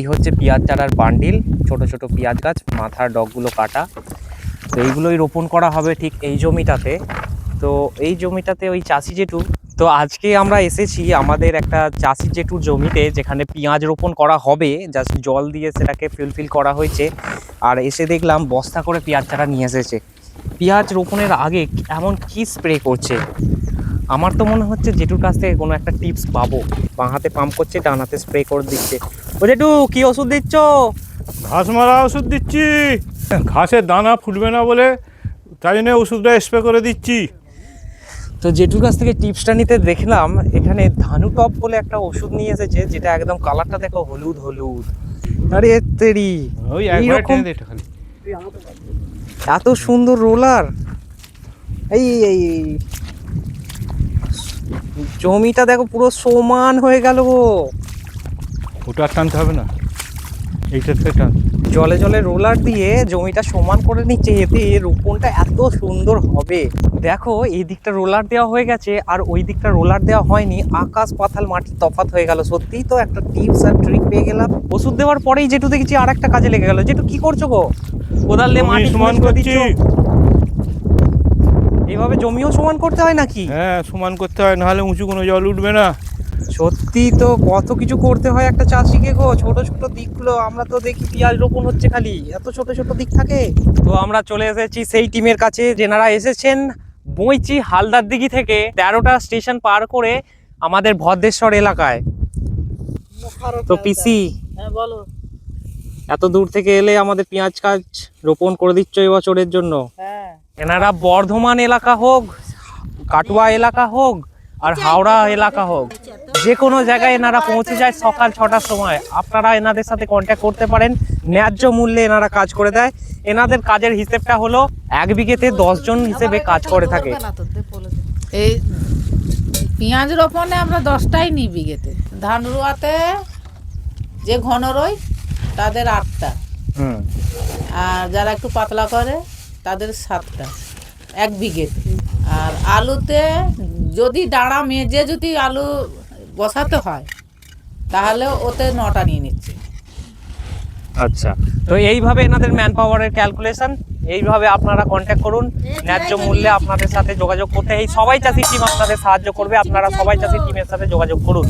এই হচ্ছে পেঁয়াজ চারার বান্ডিল, ছোট ছোট পেঁয়াজ গাছ, মাথার ডগগুলো কাটা। তো এইগুলোই রোপণ করা হবে ঠিক এই জমিটাতে। তো এই জমিটাতে ওই চাষি জেঠু, তো আজকে আমরা এসেছি আমাদের একটা চাষি জেঠুর জমিতে, যেখানে পেঁয়াজ রোপণ করা হবে। জাস্ট জল দিয়ে সেটাকে ফিল করা হয়েছে। আর এসে দেখলাম বস্তা করে পেঁয়াজ চারা নিয়ে এসেছে। পেঁয়াজ রোপণের আগে এমন কি স্প্রে করছে, আমার তো মনে হচ্ছে জেঠুর কাছ থেকে কোনো একটা টিপস পাবো। বাঁ হাতে পাম্প করছে, ডান হাতে স্প্রে করে দিচ্ছে। ও জেঠু, কি ওষুধ দিচ্ছ? ঘাস মারা ওষুধ দিচ্ছি, ঘাসের দানা ফুটবে না বলে, তাই জন্য ওষুধটা স্প্রে করে দিচ্ছি। তো জেঠুর কাছ থেকে টিপসটা নিতে দেখলাম এখানে ধানু টপ বলে একটা ওষুধ নিয়ে এসেছে, যেটা একদম কালারটা দেখো হলুদ হলুদ। আরে তেরি, ওই একবার টেনে দে খালি। এত সুন্দর রোলার! এই এই এই, জমিটা দেখো পুরো সমান হয়ে গেল গো। ওটা আর টানতে হবে না, এইটা থেকে টান। জলে জলে রোলার দিয়ে জমিটা সমান করে নিচ্ছে, এতে রোপণটা এত সুন্দর হবে। দেখো এই দিকটা রোলার দেওয়া হয়ে গেছে আর ওই দিকটা রোলার দেওয়া হয়নি, আকাশ পাতাল মাটির তফাৎ হয়ে গেল। সত্যিই তো একটা টিপস আর ট্রিক পেয়ে গেলাম। ওষুধ দেওয়ার পরেই যেটু দেখেছি আর একটা কাজে লেগে গেল। যেটু কি করছো গো? কোদাল দিয়ে মাটি সমান করছি। এইভাবে জমিও সমান করতে হয় নাকি? হ্যাঁ, সমান করতে হয়, নাহলে উঁচু কোনো জল উঠবে না। সত্যি তো কত কিছু করতে হয় একটা চাষিকে গো। ছোট ছোট দিকগুলো আমরা তো দেখি পেঁয়াজ রোপণ হচ্ছে খালি, এত ছোট ছোট দিক থাকে। তো আমরা চলে এসেছি সেই টিমের কাছে যেনারা এসেছেন বইচি হালদার দিঘি থেকে 13টা স্টেশন পার করে আমাদের ভদ্রেশ্বর এলাকায়। তো পিসি, হ্যাঁ বলো। এত দূর থেকে এলে আমাদের পেঁয়াজ কাজ রোপণ করে দিচ্ছ এবছরের জন্য। হ্যাঁ, এনারা বর্ধমান এলাকা হোক, কাটুয়া এলাকা হোক আর হাওড়া এলাকা হোক, যে কোনো জায়গায় এনারা পৌঁছে যায় সকাল 6টার সময়। আপনারা এনাদের সাথে কন্ট্যাক্ট করতে পারেন, ন্যায্য মূল্যে এনারা কাজ করে দেয়। এনাদের কাজের হিসেবটা হলো 1 বিঘেতে 10 জন হিসেবে কাজ করে থাকে। এই পেঁয়াজ রোপণে আমরা 10টাই নিই বিঘেতে। ধান রুয়াতে যে ঘন রই তাদের 8টা, আর যারা একটু পাতলা করে তাদের 7টা 1 বিঘেতে। আর আলুতে যদি ডাঁড়া মেজে যদি আলু বসাতে হয় তাহলে ওতে 9টা নিয়ে নিচ্ছে। আচ্ছা, তো এইভাবে এনাদের ম্যান পাওয়ারের ক্যালকুলেশন। এইভাবে আপনারা কন্ট্যাক্ট করুন, ন্যায্য মূল্যে আপনাদের সাথে যোগাযোগ করতে এই সবাই চাষি টিম আপনাদের সাহায্য করবে। আপনারা সবাই চাষি টিমের সাথে যোগাযোগ করুন।